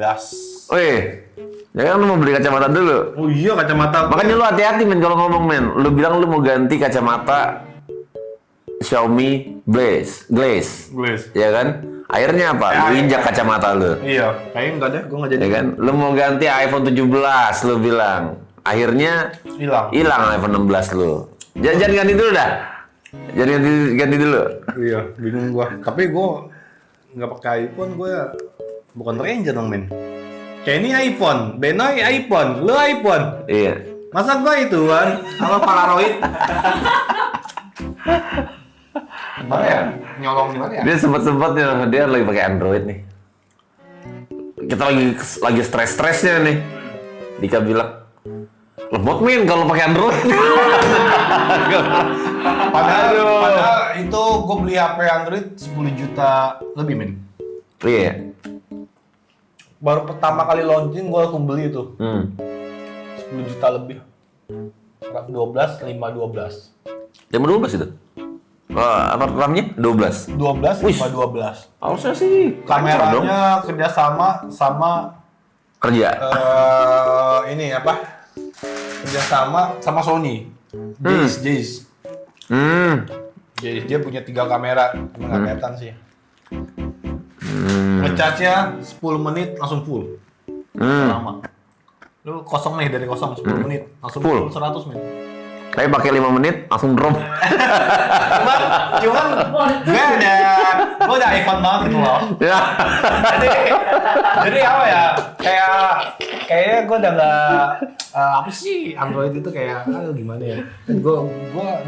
Wih, jangan lu mau beli kacamata dulu. Oh iya, kacamata. Makanya lu hati-hati, men, kalau ngomong, men. Lu bilang lu mau ganti kacamata Xiaomi Glaze. Ya kan? Akhirnya apa? Lu injak kacamata lu. Iya, kayaknya enggak deh, gua enggak jadi. Ya kan? Lu mau ganti iPhone 17, lu bilang. Akhirnya hilang iPhone 16 lu. Jangan ganti dulu dah. Jangan ganti dulu. Iya, bingung gua. Tapi gua nggak pakai iPhone, gua bukan Ranger dong, men. Kayak ini iPhone, Benoy iPhone, lu iPhone. Iya. Masa gua itu kan? Apa Polaroid? Gimana ya? Nyolong gimana ya? Dia sempat-sempatnya dia lagi pakai Android nih. Kita lagi stres-stresnya nih. Dika bilang, lemot men kalau pakai Android. Padahal itu gue beli HP Android 10 juta lebih, men. Iya. Baru pertama kali launching gue langsung beli itu. 10 juta lebih. 12, 512. Jam 12 itu? Apa RAM-nya? 12? 12, Wih. 512. Harusnya sih Kameranya kerjasama sama kerja. ini apa? Kerjasama sama Sony. Zeiss. Dia punya 3 kamera, emang nggak kelihatan sih. Ngecasnya 10 menit langsung full. Lama. Lu kosong nih dari kosong 10 menit langsung full 100 menit. Tapi pakai 5 menit langsung drop. cuman gue udah iPhone banget gitu loh. Ya. Jadi apa ya? Kayaknya gue udah nggak apa sih Android itu kayak aduh gimana ya? Gue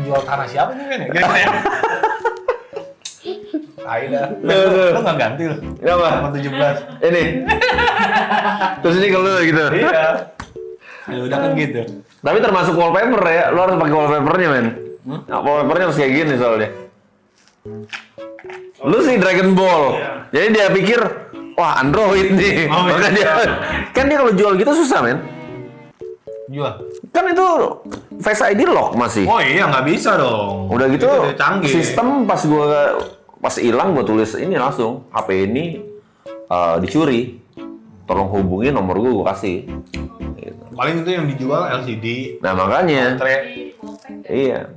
jual tanah siapa nih men? Gitu ya. Aida, lu nggak ganti lu? Kenapa? Sama 17. Ini. Terus ini ke lu gitu. Iya. Ya udah kan gitu. Tapi termasuk wallpaper ya, lu harus pakai wallpapernya men. Nah, wallpapernya harus kayak gini soalnya. Lu sih Dragon Ball, jadi dia pikir wah Android nih. Oh, Maka iya. kan dia kalau jual gitu susah men. Jual. Kan itu Face ID lock masih. Oh iya nggak bisa dong. Udah gitu Itu udah canggih. sistem pas hilang gua tulis ini langsung HP ini dicuri. Tolong hubungi nomor gua kasih. Gitu. Paling itu yang dijual LCD. Nah makanya. Baterai. Iya.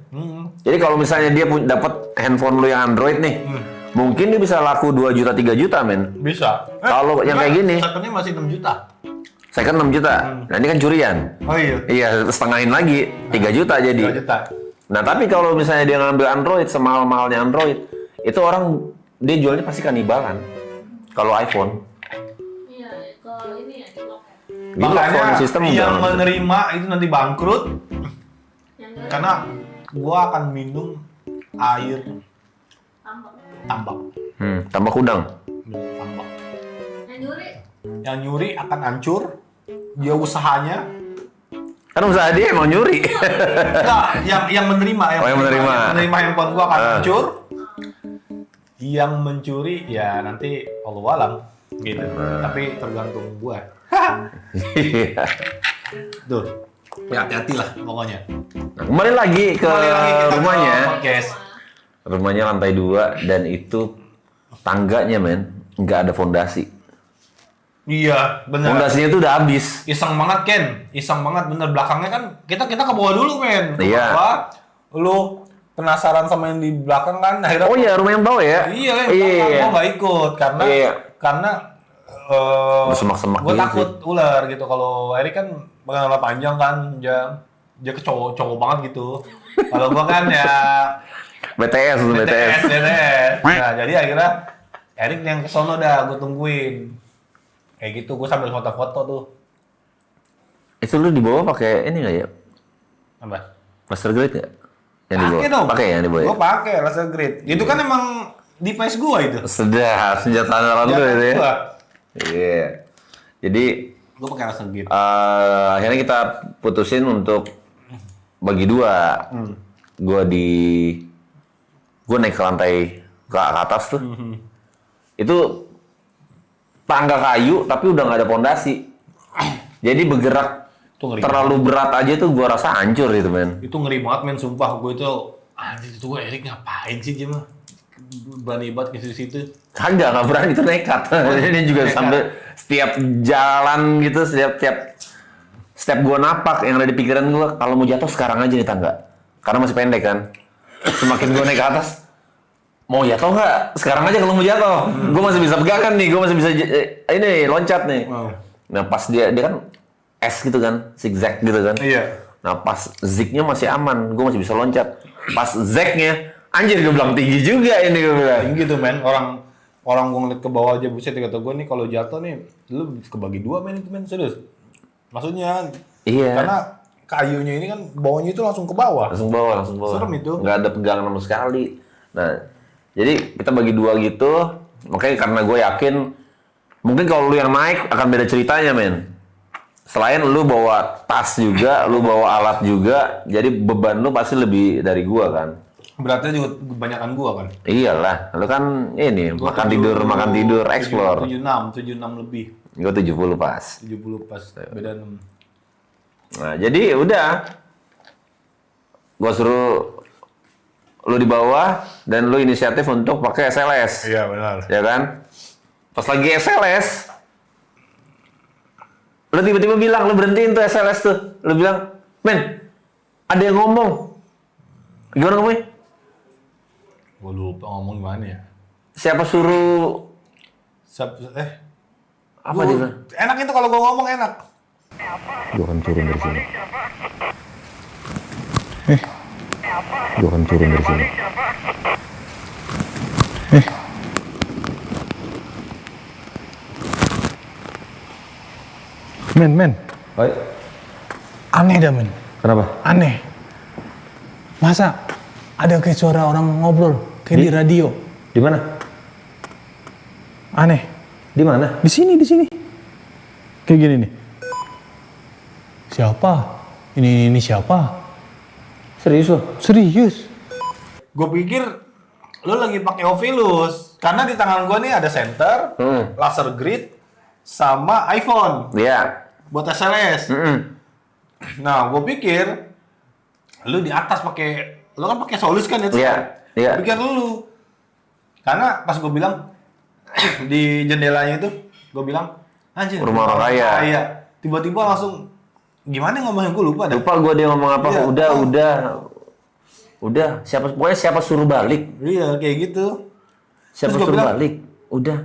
Jadi kalau misalnya dia dapat handphone lu yang Android nih, mungkin dia bisa laku 2 juta 3 juta men. Bisa. Kalau yang kayak gini, Secondnya masih 6 juta. second 6 juta. Nah ini kan curian. Oh iya. Iya, setengahin lagi 3 juta jadi. 3 juta. Nah tapi kalau misalnya dia ngambil Android semahal-mahalnya Android, itu orang dia jualnya pasti kanibalan. Kalau iPhone, Iya, kalau ini ya di lock ya. di lock phone system yang udah. menerima itu nanti bangkrut Yang enggak karena gua akan minum air tambah. tambak. Tambah udang. Minum tambak. Yang nyuri Yang nyuri akan hancur. Dia usahanya. Kan usaha dia emang nyuri. Enggak, yang menerima, yang menerima. Yang menerima handphone gua akan hancur. Yang mencuri ya nanti Allah alam gitu. Tapi tergantung gua. Iya. Tuh. Ya hati-hati lah pokoknya. Nah, kembali lagi ke kita rumahnya. ke podcast. Rumahnya lantai 2 dan itu tangganya men nggak ada fondasi. Iya, benar. Fondasinya itu udah habis. Iseng banget Ken, iseng banget bener belakangnya kan kita ke bawah dulu men. Ke Iya. bawah, lu penasaran sama yang di belakang kan akhirnya. Oh iya rumah yang bawah ya? Iya yang belakang gua nggak ikut karena Iya. Bersemak-semak gue gitu takut ular gitu. Kalau Erik kan pengenalan panjang kan, dia ke cowok banget gitu. Kalau gua kan ya BTS. BTS. Nah jadi akhirnya Erik yang kesono dah, gue tungguin. Kayak gitu, gue sambil foto-foto tuh. Itu lu di bawah pakai ini nggak ya? Apa? Master Grade nggak? Yang di bawah? Pakai dong. Pakai yang di bawah. Gue pakai laser grade. Itu kan emang device gue itu. Sudah senjata andalan lu itu ya. Gua. Iya. Jadi Gue pakai laser grade. akhirnya kita putusin untuk bagi 2. Gue naik ke lantai ke atas tuh. Itu tangga kayu tapi udah nggak ada pondasi. Jadi bergerak Itu ngeri. terlalu berat aja tuh gue rasa hancur gitu men. Itu ngeri banget men, sumpah. Gue itu, anjir itu gue Erik ngapain sih dia mah? Berani banget ke situ. Kagak, nggak berani, itu nekat. Dia juga Nekat. sambil setiap jalan gitu, setiap gua napak yang ada di pikiran gua, kalau mau jatuh sekarang aja nih tangga. Karena masih pendek kan. Semakin gua naik ke atas, mau jatuh nggak? Sekarang aja kalau mau jatuh. Gua masih bisa pegangan nih, gua masih bisa ini loncat nih. Wow. Nah pas dia kan S gitu kan, zigzag gitu kan. Iya. Nah pas zignya masih aman, gua masih bisa loncat. Pas zagnya, anjir gue bilang tinggi juga ini gue bilang. Tinggi tuh men, orang gue ngeliat ke bawah aja buset, kata gue nih kalau jatuh nih lu kebagi 2 men, itu men, serius. Maksudnya Iya. karena kayunya ini kan bawahnya itu langsung ke bawah. Langsung bawah. Serem itu. Nggak ada pegangan sama sekali. Nah, jadi kita bagi 2 gitu. Makanya karena gue yakin mungkin kalau lu yang naik akan beda ceritanya men. Selain lu bawa tas juga, lu bawa alat juga, jadi beban lu pasti lebih dari gua kan. Beratnya juga kebanyakan gua kan. Iyalah, lu kan ini Gua makan tidur, explore. 76 lebih. Gua 70 pas. 70 pas, beda 6. Nah, jadi udah. Gua suruh lu di bawah dan lu inisiatif untuk pakai SLS. Iya benar. Ya kan? Pas lagi SLS, lu tiba-tiba bilang, lu berhentiin tuh SLS tuh. Lu bilang, men, ada yang ngomong. Gimana ngomongnya? Gua lupa ngomong gimana ya. Siapa suruh... Apa dia bilang? Enak itu kalau gua ngomong enak. Gua akan turun dari sini. Gue akan turun dari sini. Men. Baik. Aneh dah, men. Kenapa? Aneh. Masa ada kayak suara orang ngobrol kayak di radio? Di mana? Aneh. Di mana? Di sini. Kayak gini nih. Siapa? Ini siapa? Serius lo? Serius. Gue pikir lo lagi pakai Ovilus karena di tangan gue nih ada center, laser grid, sama iPhone Iya. buat SLS. Nah, gue pikir lu di atas pakai, lu kan pakai Solus kan itu? Iya. Gue pikir lu, karena pas gue bilang di jendelanya itu, gue bilang anjir Rumah orang kaya. Iya. Tiba-tiba langsung gimana ngomongnya, gue lupa dah. Lupa gue dia ngomong apa. Iya. Udah. Siapa suruh balik? Iya, kayak gitu. Siapa Terus gua suruh bilang, balik? Udah.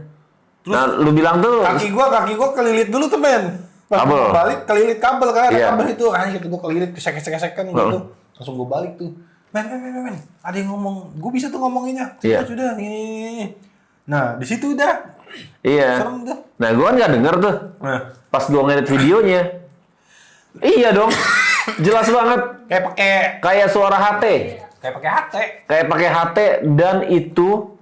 Terus Nah, lu bilang tuh kaki gua kelilit dulu tuh, men. Pas Kabel. gua balik kelilit kabel kan, ada Iya. kabel itu. Anjir, gua kelilit kesek-kesekan gitu. Langsung gua balik tuh. Men. Ada yang ngomong, gua bisa tuh ngomonginnya. Iya. Sudah, ini. Nah, di situ udah. iya. Serem tuh. Nah, gue kan nggak denger tuh. Nah, Pas gue ngedit videonya. Iya dong. Jelas banget. Kayak suara HT. kayak pakai HT. Kayak pakai HT, dan itu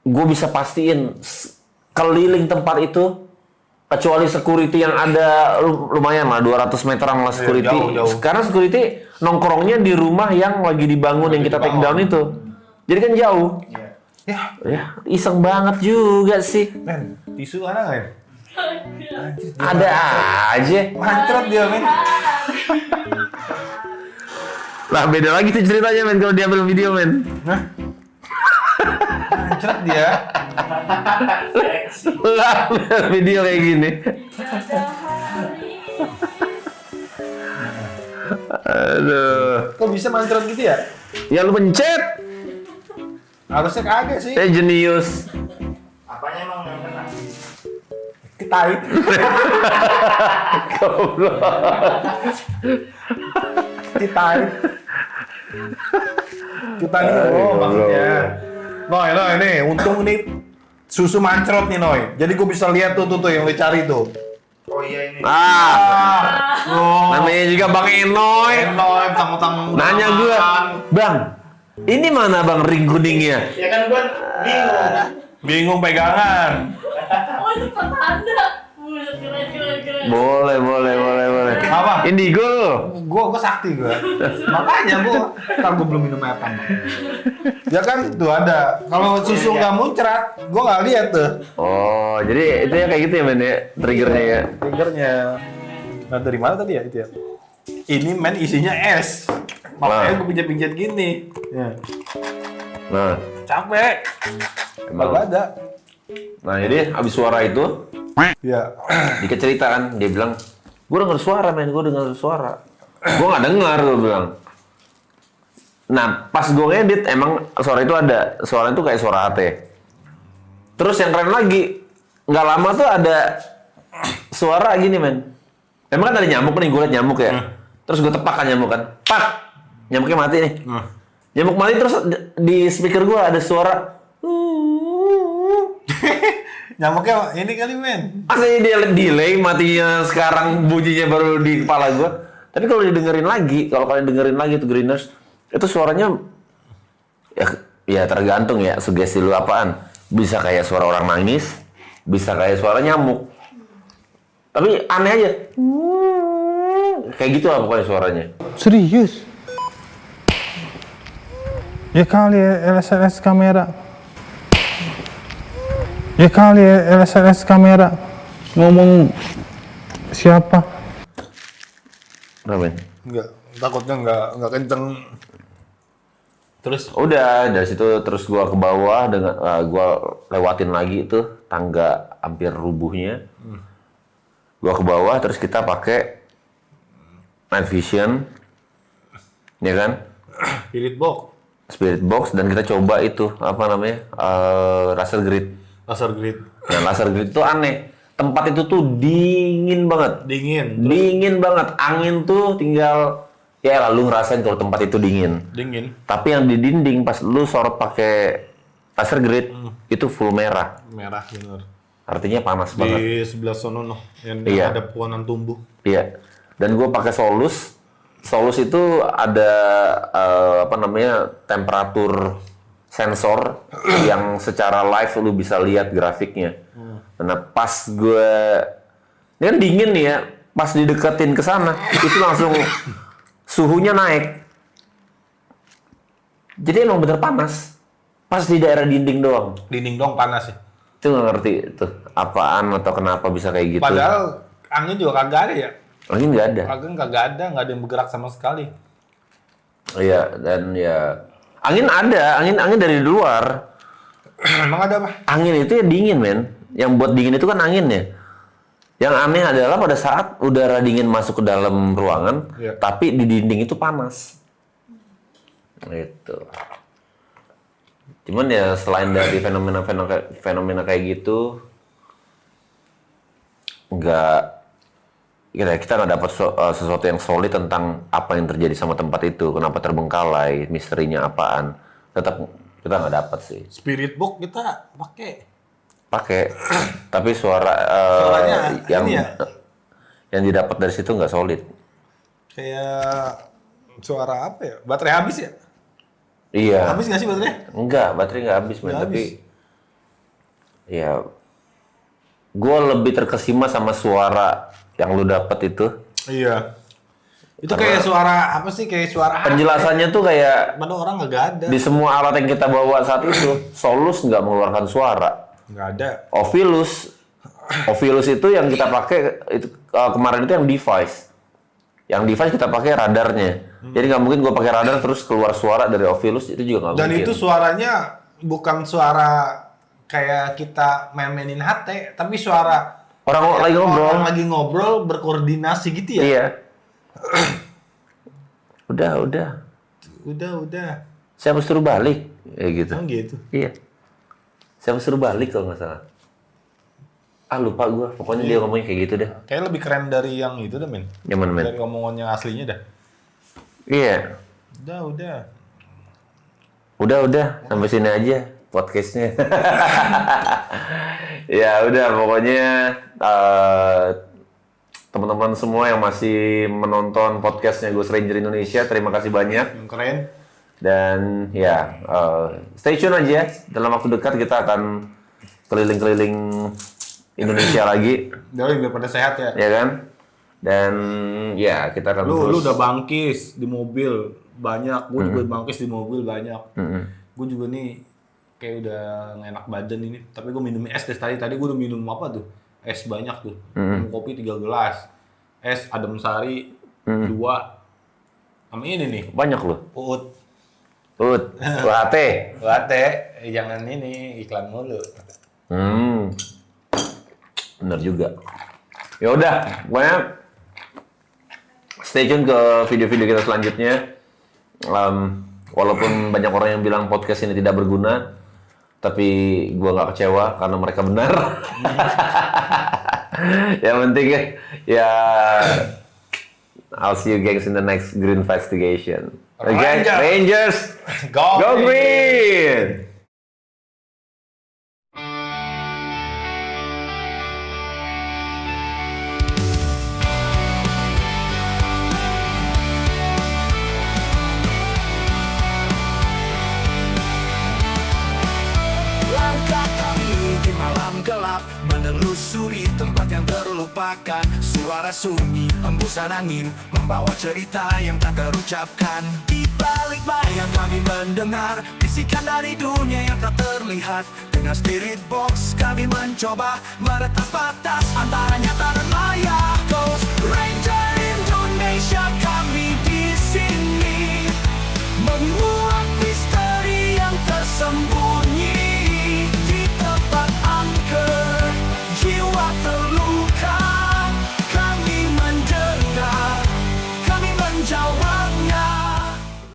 gue bisa pastiin keliling tempat itu, kecuali security yang ada lumayan lah 200 meteran lah security. jauh. Karena security nongkrongnya di rumah yang lagi dibangun yang kita take down itu. Jadi kan jauh. Ya, Ya, iseng banget juga sih. men, tisu ada nggak ya? Ada aja. Mancret dia, men. Lah beda lagi tuh ceritanya, men, kalau dia ambil video, men. Nah, mancret dia. Lah video kayak gini. Aduh. Kok bisa mancret gitu ya? Ya lu pencet. Harusnya kagak sih. Jenius. Apanya emang yang kena? Ketait. Goblok. Ketait. Kita nih, maksudnya. Noy, nih, untung nih susu mancrot nih, Noy. Jadi gue bisa lihat tuh yang lu cari tuh. Oh iya ini. Namanya juga Bang Enoy. Noy, tang-tang. Nanya gua, Bang, ini mana Bang ring kuningnya? Ya kan gua bingung. Bingung pegangan. Oh, itu pertanda. Keren. Boleh. Apa? Indigo. Gue sakti gue. Makanya gue belum minum air tanah. Ya kan tuh ada. Kalau susu nggak muncrat, gue nggak lihat tuh. Oh, jadi itu ya kayak gitu ya, men ya, triggernya ya. Triggernya. Nah, dari mana tadi ya itu ya? Ini men isinya es. Makanya gue pinjat-pinjat gini. Ya. Nah, Capek. emang. Kalau ada. Nah, jadi abis suara itu, Ya. Dika cerita kan, dia bilang, gue denger suara, men, gue denger suara. Gue nggak dengar, gue bilang. Nah, pas gue ngedit, emang suara itu ada. Suara itu kayak suara HT. Terus yang keren lagi, nggak lama tuh ada suara gini, men. Emang kan ada nyamuk nih, gue liat nyamuk ya. Terus gue tepak kan nyamuk kan. Pak! Nyamuknya mati nih. Nyamuk mati, terus di speaker gue ada suara. Nyamuknya ini kali men. Aslinya dia delay, matinya sekarang, bunyinya baru di kepala gue. Tapi kalau didengerin lagi, kalau kalian dengerin lagi tuh Greeners, itu suaranya ya tergantung ya sugesti lu apaan. Bisa kayak suara orang nangis, bisa kayak suara nyamuk. Tapi aneh aja. Kayak gitu lah pokoknya suaranya. Serius? Ya kali LSLS kamera. Ya kali LSLS kamera. Ngomong siapa? Kenapa? Enggak, takutnya enggak kenceng. Terus Udah dari situ terus gua ke bawah dengan gua lewatin lagi tuh tangga hampir rubuhnya. Gua ke bawah terus kita pakai night vision, ya kan? Spirit box dan kita coba itu apa namanya laser grid. laser grid. Nah laser grid itu aneh. Tempat itu tuh dingin banget. Dingin. Dingin banget. Angin tuh tinggal ya lalu ngerasain kalau tempat itu dingin. Dingin. Tapi yang di dinding pas lu sorot pakai laser grid itu full merah. Merah bener. Artinya panas banget. Di sebelah sono yang Iya. ada pohonan tumbuh. Iya. Dan gue pakai Solus. Solus itu ada temperatur sensor yang secara live lu bisa lihat grafiknya. Nah pas gue, ini kan dingin nih ya, pas dideketin ke sana itu langsung suhunya naik. Jadi emang bener panas. Pas di daerah dinding doang. Dinding dong panas ya. Itu nggak ngerti tuh apaan atau kenapa bisa kayak gitu. Padahal angin juga kagak ada ya. Angin nggak ada. Angin kagak ada, nggak ada yang bergerak sama sekali. Iya, dan ya angin ada, angin dari luar. Emang ada apa? Angin itu ya dingin, men. Yang buat dingin itu kan anginnya. Yang aneh adalah pada saat udara dingin masuk ke dalam ruangan, Iya. tapi di dinding itu panas. Gitu. Cuman ya selain dari fenomena kayak gitu, kita nggak dapat sesuatu yang solid tentang apa yang terjadi sama tempat itu, kenapa terbengkalai, misterinya apaan. Tetap kita nggak dapat sih. Spirit box kita pakai. Tapi Suaranya yang ini ya? yang didapat dari situ nggak solid. Kayak suara apa ya? Baterai habis ya? Iya. Habis nggak sih baterai? Enggak, baterai nggak habis, men. Nggak Tapi habis. ya, gue lebih terkesima sama suara yang lu dapat itu. Iya. Itu Karena- kayak suara apa sih? Kayak suara Penjelasannya tuh kayak Padahal orang nggak ada. di semua alat yang kita bawa saat itu, Solus nggak mengeluarkan suara. Nggak ada. Ovilus itu yang kita pakai itu kemarin itu yang device. Yang device kita pakai radarnya. Jadi nggak mungkin gue pakai radar terus keluar suara dari Ovilus, itu juga nggak Dan mungkin. itu suaranya bukan suara kayak kita main-mainin HT, tapi suara Orang lagi ngobrol. Orang lagi ngobrol berkoordinasi gitu ya. Iya. Udah. Udah. Siapa suruh balik? Ya gitu. Emang gitu. Iya. Siapa suruh balik kalau nggak salah? Lupa gue. Pokoknya dia ngomongnya kayak gitu deh. Kayak lebih keren dari yang itu dah, men. Yang mana, men? Dari omongan yang aslinya dah. Iya. Udah. Sampai sini aja podcastnya. Ya udah, pokoknya teman-teman semua yang masih menonton podcastnya Ghost Ranger Indonesia, terima kasih banyak. Yang keren. Dan ya, stay tune aja. Dalam waktu dekat kita akan keliling-keliling Indonesia lagi, Biar pada sehat ya. ya kan? Dan ya kita akan Lu udah bangkis di mobil banyak, gue juga bangkis di mobil banyak. Gue juga nih kayak udah nggak enak badan ini. Tapi gue minum es dari tadi. Tadi gue udah minum apa tuh? Es banyak tuh. Minum kopi 3 gelas. Es adem sari 2. Sama ini nih. banyak loh. Uut. Latte. Jangan ini iklan mulu. Bener juga. Ya udah, pokoknya stay tune ke video-video kita selanjutnya. Walaupun banyak orang yang bilang podcast ini tidak berguna, tapi gua nggak kecewa karena mereka benar. Yang penting ya, I'll see you guys in the next Green Investigation. Okay, Rangers, Go Green! Langkah kami di malam gelap, menelusuri tempat yang terlupakan. Suara sunyi, hembusan angin, membawa cerita yang tak terucapkan. Di balik bayang kami mendengar bisikan dari dunia yang tak terlihat. Dengan spirit box kami mencoba meretas batas antara nyata dan maya. Ghost Ranger Indonesia, kami di sini menguak misteri yang tersembunyi di tempat angker jiwa.